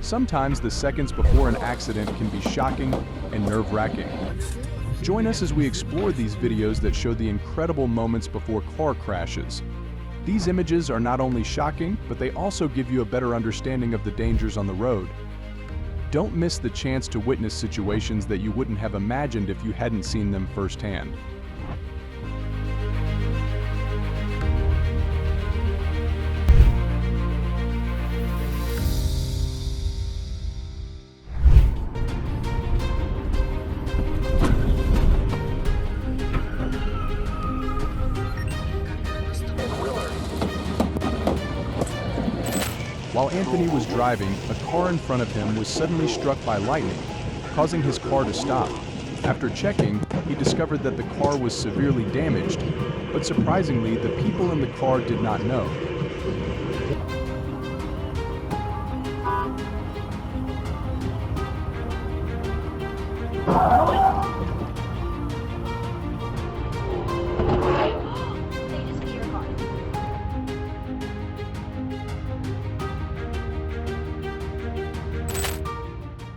Sometimes the seconds before an accident can be shocking and nerve-wracking. Join us as we explore these videos that show the incredible moments before car crashes. These images are not only shocking, but they also give you a better understanding of the dangers on the road. Don't miss the chance to witness situations that you wouldn't have imagined if you hadn't seen them firsthand. While Anthony was driving, a car in front of him was suddenly struck by lightning, causing his car to stop. After checking, he discovered that the car was severely damaged, but surprisingly, the people in the car did not know.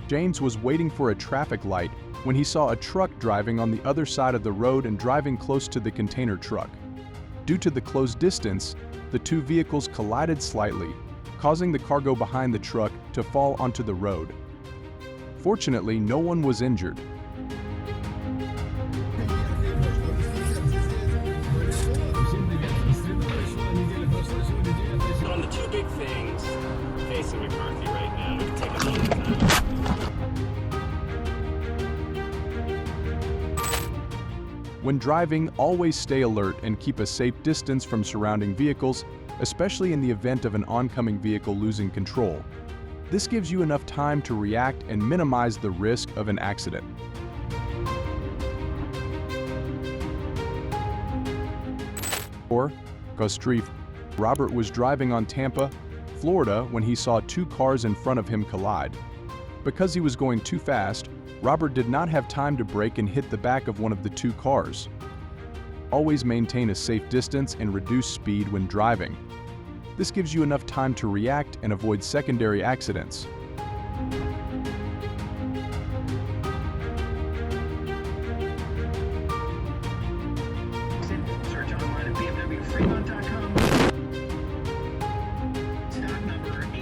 James was waiting for a traffic light when he saw a truck driving on the other side of the road and driving close to the container truck. Due to the close distance, the two vehicles collided slightly, causing the cargo behind the truck to fall onto the road. Fortunately, no one was injured. On the two big things facing McCarthy right now, we can take a look at that. When driving, always stay alert and keep a safe distance from surrounding vehicles, especially in the event of an oncoming vehicle losing control. This gives you enough time to react and minimize the risk of an accident. Robert was driving on Tampa, Florida when he saw two cars in front of him collide. Because he was going too fast, Robert did not have time to brake and hit the back of one of the two cars. Always maintain a safe distance and reduce speed when driving. This gives you enough time to react and avoid secondary accidents. Search online at bmwfremont.com. Stock number 8.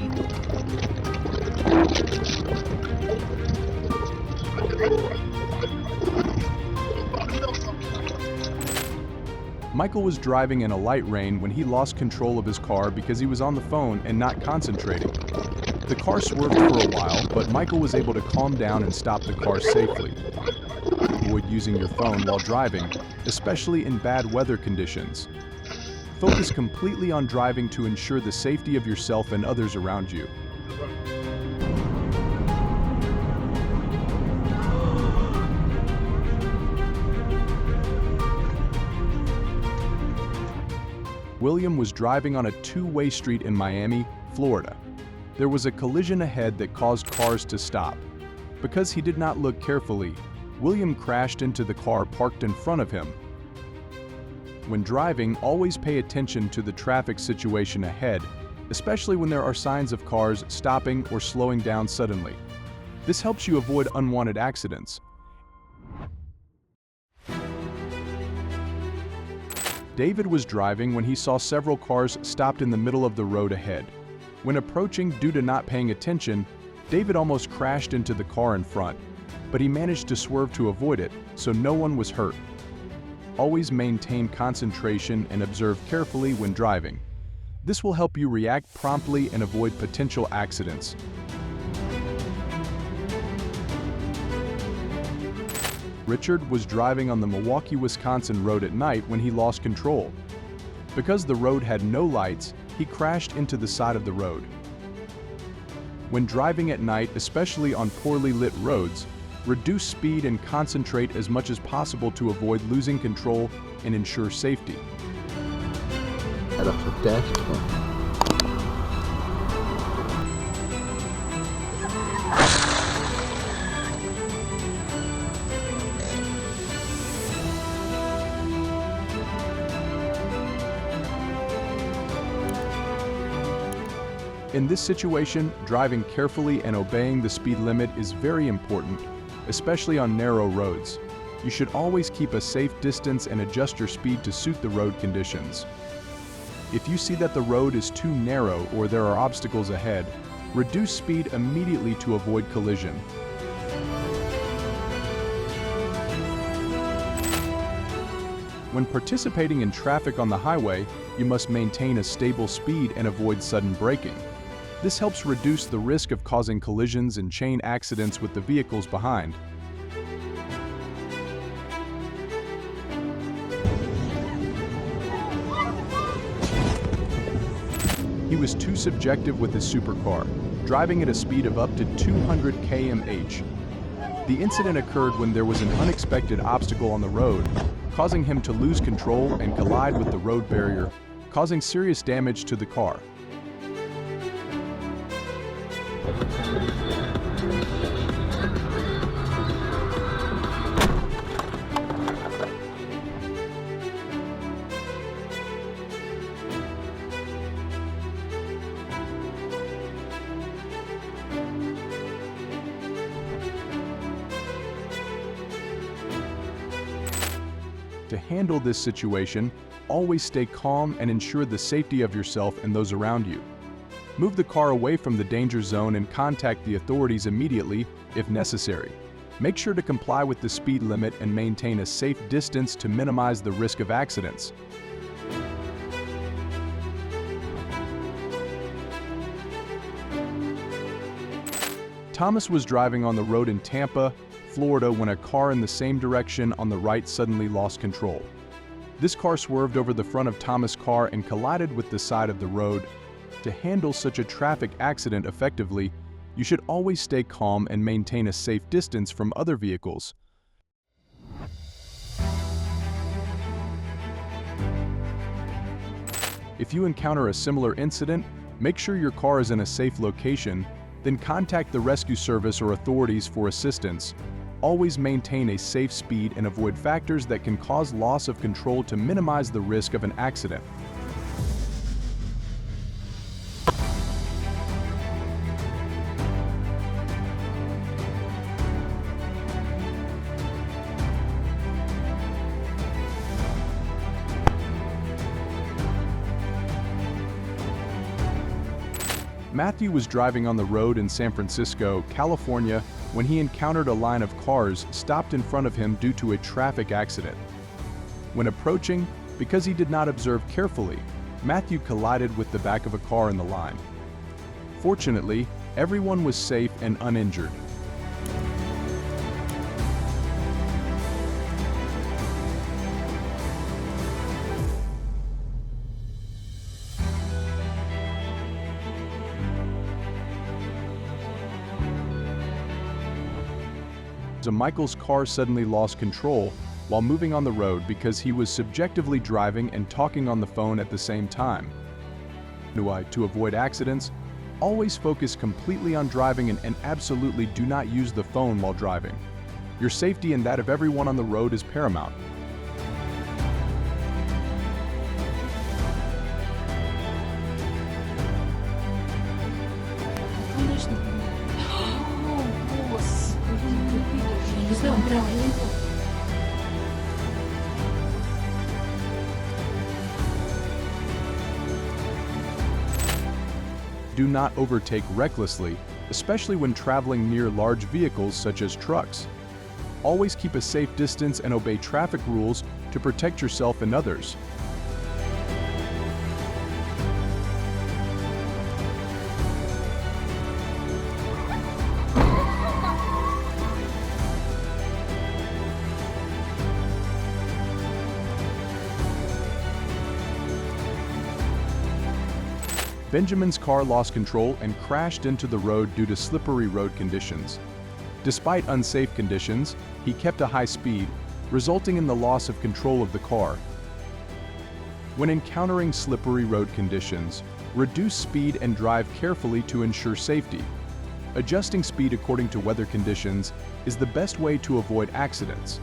Michael was driving in a light rain when he lost control of his car because he was on the phone and not concentrating. The car swerved for a while, but Michael was able to calm down and stop the car safely. Avoid using your phone while driving, especially in bad weather conditions. Focus completely on driving to ensure the safety of yourself and others around you. William was driving on a two-way street in Miami, Florida. There was a collision ahead that caused cars to stop. Because he did not look carefully, William crashed into the car parked in front of him. When driving, always pay attention to the traffic situation ahead, especially when there are signs of cars stopping or slowing down suddenly. This helps you avoid unwanted accidents. David was driving when he saw several cars stopped in the middle of the road ahead. When approaching due to not paying attention, David almost crashed into the car in front, but he managed to swerve to avoid it, so no one was hurt. Always maintain concentration and observe carefully when driving. This will help you react promptly and avoid potential accidents. Richard was driving on the Milwaukee, Wisconsin road at night when he lost control. Because the road had no lights, he crashed into the side of the road. When driving at night, especially on poorly lit roads, reduce speed and concentrate as much as possible to avoid losing control and ensure safety. Right off the dash cam. In this situation, driving carefully and obeying the speed limit is very important, especially on narrow roads. You should always keep a safe distance and adjust your speed to suit the road conditions. If you see that the road is too narrow or there are obstacles ahead, reduce speed immediately to avoid collision. When participating in traffic on the highway, you must maintain a stable speed and avoid sudden braking. This helps reduce the risk of causing collisions and chain accidents with the vehicles behind. He was too subjective with his supercar, driving at a speed of up to 200 km/h. The incident occurred when there was an unexpected obstacle on the road, causing him to lose control and collide with the road barrier, causing serious damage to the car. To handle this situation, always stay calm and ensure the safety of yourself and those around you. Move the car away from the danger zone and contact the authorities immediately if necessary. Make sure to comply with the speed limit and maintain a safe distance to minimize the risk of accidents. Thomas was driving on the road in Tampa, Florida when a car in the same direction on the right suddenly lost control. This car swerved over the front of Thomas' car and collided with the side of the road. To handle such a traffic accident effectively, you should always stay calm and maintain a safe distance from other vehicles. If you encounter a similar incident, make sure your car is in a safe location, then contact the rescue service or authorities for assistance. Always maintain a safe speed and avoid factors that can cause loss of control to minimize the risk of an accident. Matthew was driving on the road in San Francisco, California, when he encountered a line of cars stopped in front of him due to a traffic accident. When approaching, because he did not observe carefully, Matthew collided with the back of a car in the line. Fortunately, everyone was safe and uninjured. Michael's car suddenly lost control while moving on the road because he was subjectively driving and talking on the phone at the same time. To avoid accidents, always focus completely on driving and absolutely do not use the phone while driving. Your safety and that of everyone on the road is paramount. Do not overtake recklessly, especially when traveling near large vehicles such as trucks. Always keep a safe distance and obey traffic rules to protect yourself and others. Benjamin's car lost control and crashed into the road due to slippery road conditions. Despite unsafe conditions, he kept a high speed, resulting in the loss of control of the car. When encountering slippery road conditions, reduce speed and drive carefully to ensure safety. Adjusting speed according to weather conditions is the best way to avoid accidents.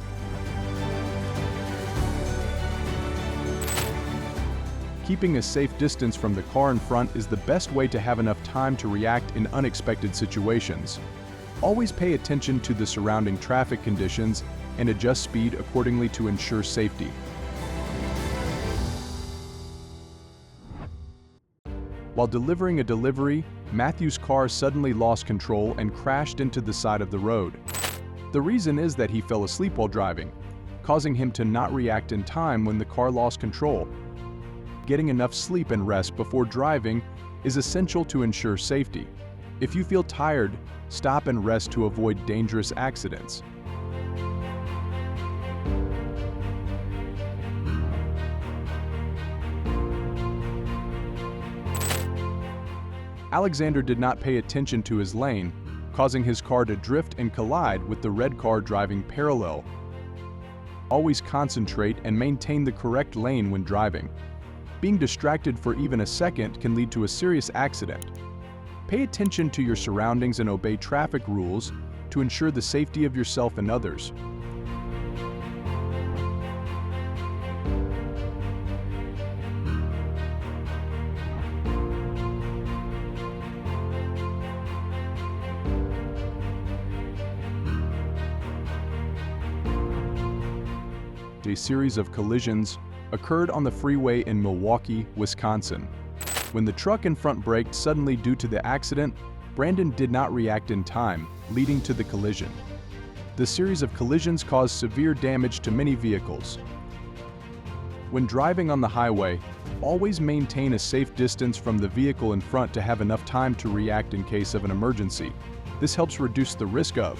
Keeping a safe distance from the car in front is the best way to have enough time to react in unexpected situations. Always pay attention to the surrounding traffic conditions and adjust speed accordingly to ensure safety. While delivering a delivery, Matthew's car suddenly lost control and crashed into the side of the road. The reason is that he fell asleep while driving, causing him to not react in time when the car lost control. Getting enough sleep and rest before driving is essential to ensure safety. If you feel tired, stop and rest to avoid dangerous accidents. Alexander did not pay attention to his lane, causing his car to drift and collide with the red car driving parallel. Always concentrate and maintain the correct lane when driving. Being distracted for even a second can lead to a serious accident. Pay attention to your surroundings and obey traffic rules to ensure the safety of yourself and others. A series of collisions occurred on the freeway in Milwaukee, Wisconsin. When the truck in front braked suddenly due to the accident, Brandon did not react in time, leading to the collision. The series of collisions caused severe damage to many vehicles. When driving on the highway, always maintain a safe distance from the vehicle in front to have enough time to react in case of an emergency. This helps reduce the risk of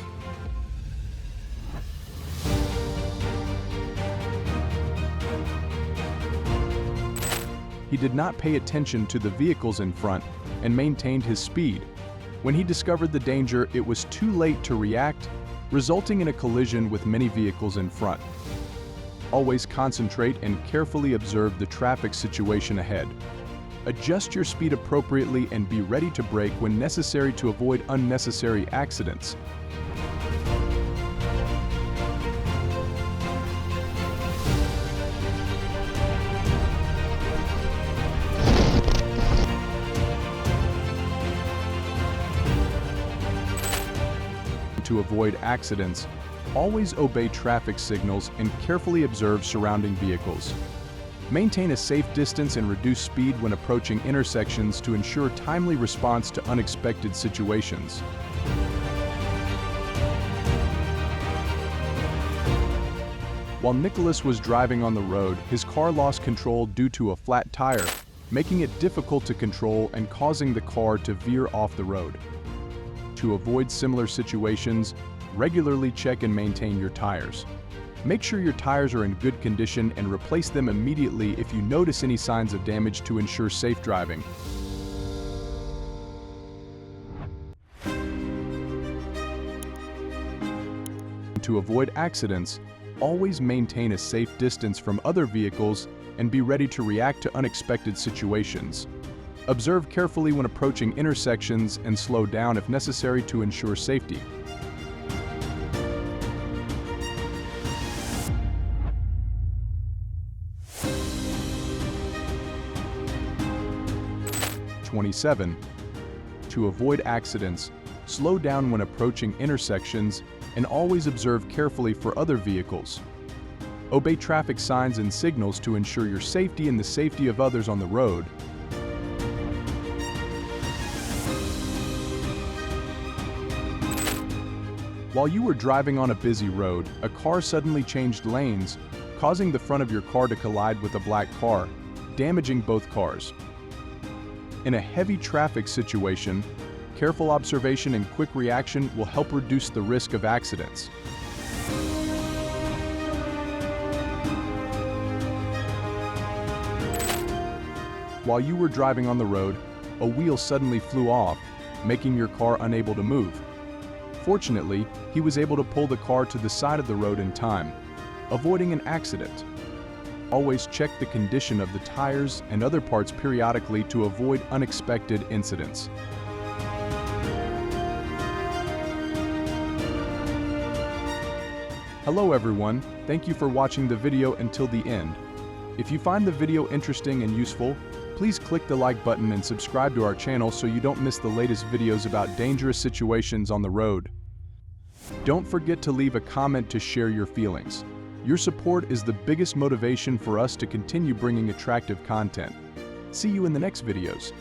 He did not pay attention to the vehicles in front and maintained his speed. When he discovered the danger, it was too late to react, resulting in a collision with many vehicles in front. Always concentrate and carefully observe the traffic situation ahead. Adjust your speed appropriately and be ready to brake when necessary to avoid unnecessary accidents. To avoid accidents, always obey traffic signals and carefully observe surrounding vehicles. Maintain a safe distance and reduce speed when approaching intersections to ensure timely response to unexpected situations. While Nicholas was driving on the road, his car lost control due to a flat tire, making it difficult to control and causing the car to veer off the road. To avoid similar situations, regularly check and maintain your tires. Make sure your tires are in good condition and replace them immediately if you notice any signs of damage to ensure safe driving. To avoid accidents, always maintain a safe distance from other vehicles and be ready to react to unexpected situations. Observe carefully when approaching intersections and slow down if necessary to ensure safety. To avoid accidents, slow down when approaching intersections and always observe carefully for other vehicles. Obey traffic signs and signals to ensure your safety and the safety of others on the road. While you were driving on a busy road, a car suddenly changed lanes, causing the front of your car to collide with a black car, damaging both cars. In a heavy traffic situation, careful observation and quick reaction will help reduce the risk of accidents. While you were driving on the road, a wheel suddenly flew off, making your car unable to move. Fortunately, he was able to pull the car to the side of the road in time, avoiding an accident. Always check the condition of the tires and other parts periodically to avoid unexpected incidents. Hello everyone, thank you for watching the video until the end. If you find the video interesting and useful, please click the like button and subscribe to our channel so you don't miss the latest videos about dangerous situations on the road. Don't forget to leave a comment to share your feelings. Your support is the biggest motivation for us to continue bringing attractive content. See you in the next videos.